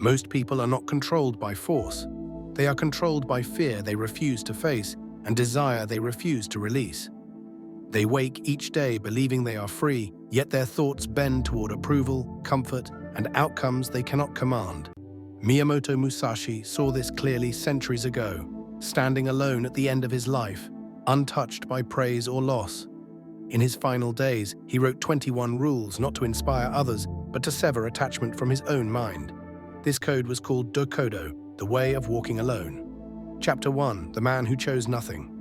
Most people are not controlled by force. They are controlled by fear they refuse to face and desire they refuse to release. They wake each day believing they are free, yet their thoughts bend toward approval, comfort, and outcomes they cannot command. Miyamoto Musashi saw this clearly centuries ago, standing alone at the end of his life, untouched by praise or loss. In his final days, he wrote 21 rules not to inspire others, but to sever attachment from his own mind. This code was called Dokkōdō, the way of walking alone. Chapter 1, The Man Who Chose Nothing.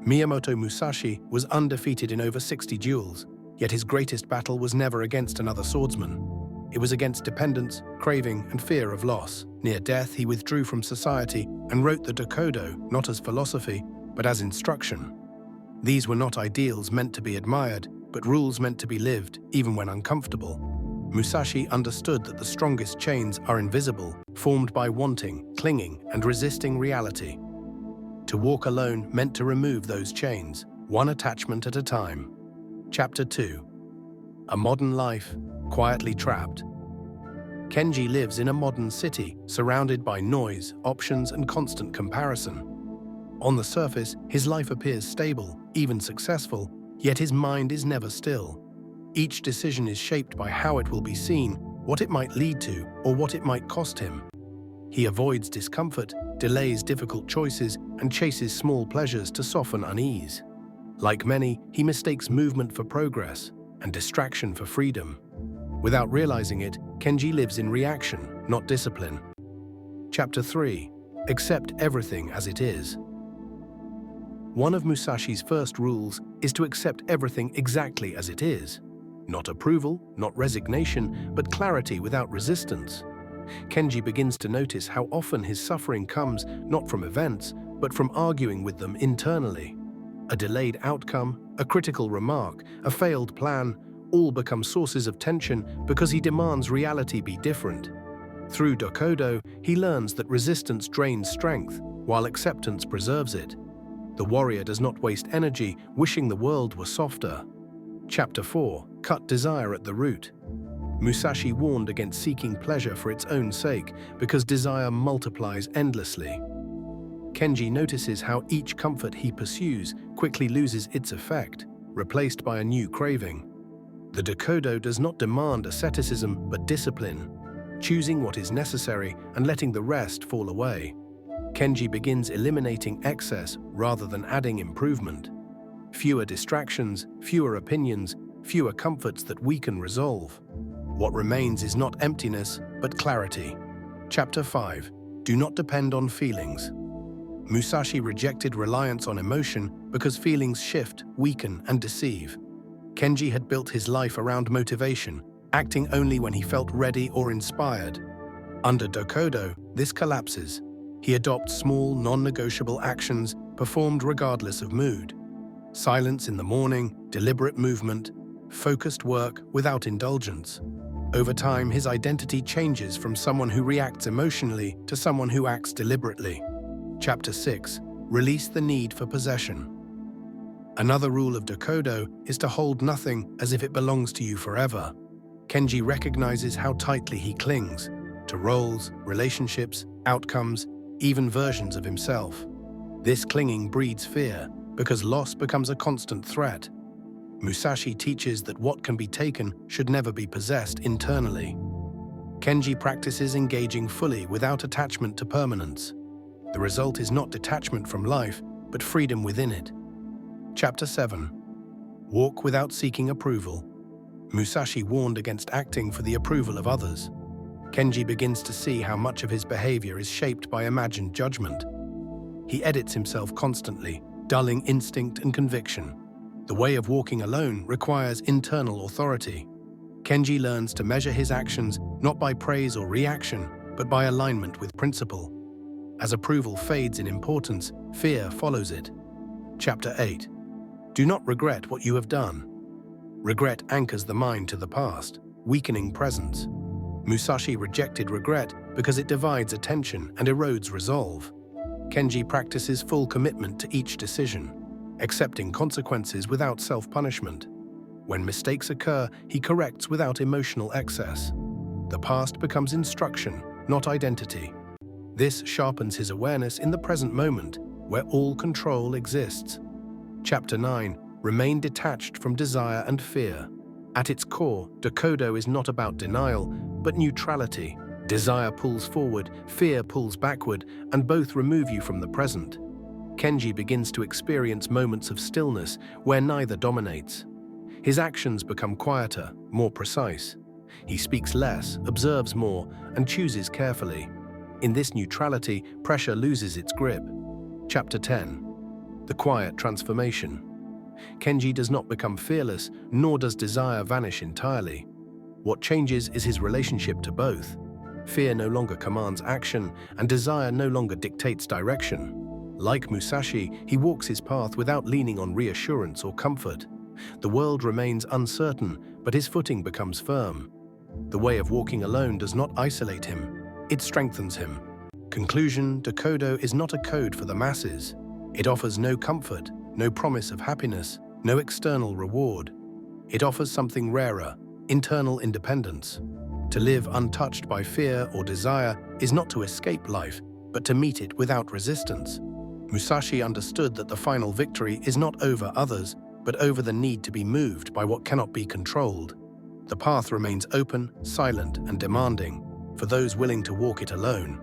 Miyamoto Musashi was undefeated in over 60 duels, yet his greatest battle was never against another swordsman. It was against dependence, craving, and fear of loss. Near death, he withdrew from society and wrote the Dokkōdō not as philosophy, but as instruction. These were not ideals meant to be admired, but rules meant to be lived, even when uncomfortable. Musashi understood that the strongest chains are invisible, formed by wanting, clinging, and resisting reality. To walk alone meant to remove those chains, one attachment at a time. Chapter 2. A Modern Life, Quietly Trapped. Kenji lives in a modern city, surrounded by noise, options, and constant comparison. On the surface, his life appears stable, even successful, yet his mind is never still. Each decision is shaped by how it will be seen, what it might lead to, or what it might cost him. He avoids discomfort, delays difficult choices, and chases small pleasures to soften unease. Like many, he mistakes movement for progress and distraction for freedom. Without realizing it, Kenji lives in reaction, not discipline. Chapter 3. Accept everything as it is. One of Musashi's first rules is to accept everything exactly as it is. Not approval, not resignation, but clarity without resistance. Kenji begins to notice how often his suffering comes not from events, but from arguing with them internally. A delayed outcome, a critical remark, a failed plan, all become sources of tension because he demands reality be different. Through Dokkōdō, he learns that resistance drains strength, while acceptance preserves it. The warrior does not waste energy wishing the world were softer. Chapter 4. Cut desire at the root. Musashi warned against seeking pleasure for its own sake because desire multiplies endlessly. Kenji notices how each comfort he pursues quickly loses its effect, replaced by a new craving. The Dokkōdō does not demand asceticism but discipline, choosing what is necessary and letting the rest fall away. Kenji begins eliminating excess rather than adding improvement. Fewer distractions, fewer opinions, fewer comforts that weaken resolve. What remains is not emptiness, but clarity. Chapter 5. Do not depend on feelings. Musashi rejected reliance on emotion because feelings shift, weaken, and deceive. Kenji had built his life around motivation, acting only when he felt ready or inspired. Under Dokkōdō, this collapses. He adopts small, non-negotiable actions performed regardless of mood. Silence in the morning, deliberate movement, focused work without indulgence. Over time, his identity changes from someone who reacts emotionally to someone who acts deliberately. Chapter 6. Release the need for possession. Another rule of Dokkōdō is to hold nothing as if it belongs to you forever. Kenji recognizes how tightly he clings to roles, relationships, outcomes, even versions of himself. This clinging breeds fear, because loss becomes a constant threat. Musashi teaches that what can be taken should never be possessed internally. Kenji practices engaging fully without attachment to permanence. The result is not detachment from life, but freedom within it. Chapter 7. Walk without seeking approval. Musashi warned against acting for the approval of others. Kenji begins to see how much of his behavior is shaped by imagined judgment. He edits himself constantly, dulling instinct and conviction. The way of walking alone requires internal authority. Kenji learns to measure his actions not by praise or reaction, but by alignment with principle. As approval fades in importance, fear follows it. Chapter 8. Do not regret what you have done. Regret anchors the mind to the past, weakening presence. Musashi rejected regret because it divides attention and erodes resolve. Kenji practices full commitment to each decision, accepting consequences without self-punishment. When mistakes occur, he corrects without emotional excess. The past becomes instruction, not identity. This sharpens his awareness in the present moment, where all control exists. Chapter 9. Remain detached from desire and fear. At its core, Dokkōdō is not about denial, but neutrality. Desire pulls forward, fear pulls backward, and both remove you from the present. Kenji begins to experience moments of stillness where neither dominates. His actions become quieter, more precise. He speaks less, observes more, and chooses carefully. In this neutrality, pressure loses its grip. Chapter 10. The quiet transformation. Kenji does not become fearless, nor does desire vanish entirely. What changes is his relationship to both. Fear no longer commands action, and desire no longer dictates direction. Like Musashi, he walks his path without leaning on reassurance or comfort. The world remains uncertain, but his footing becomes firm. The way of walking alone does not isolate him, it strengthens him. Conclusion: Dokkōdō is not a code for the masses. It offers no comfort, no promise of happiness, no external reward. It offers something rarer: internal independence. To live untouched by fear or desire is not to escape life, but to meet it without resistance. Musashi understood that the final victory is not over others, but over the need to be moved by what cannot be controlled. The path remains open, silent, and demanding for those willing to walk it alone.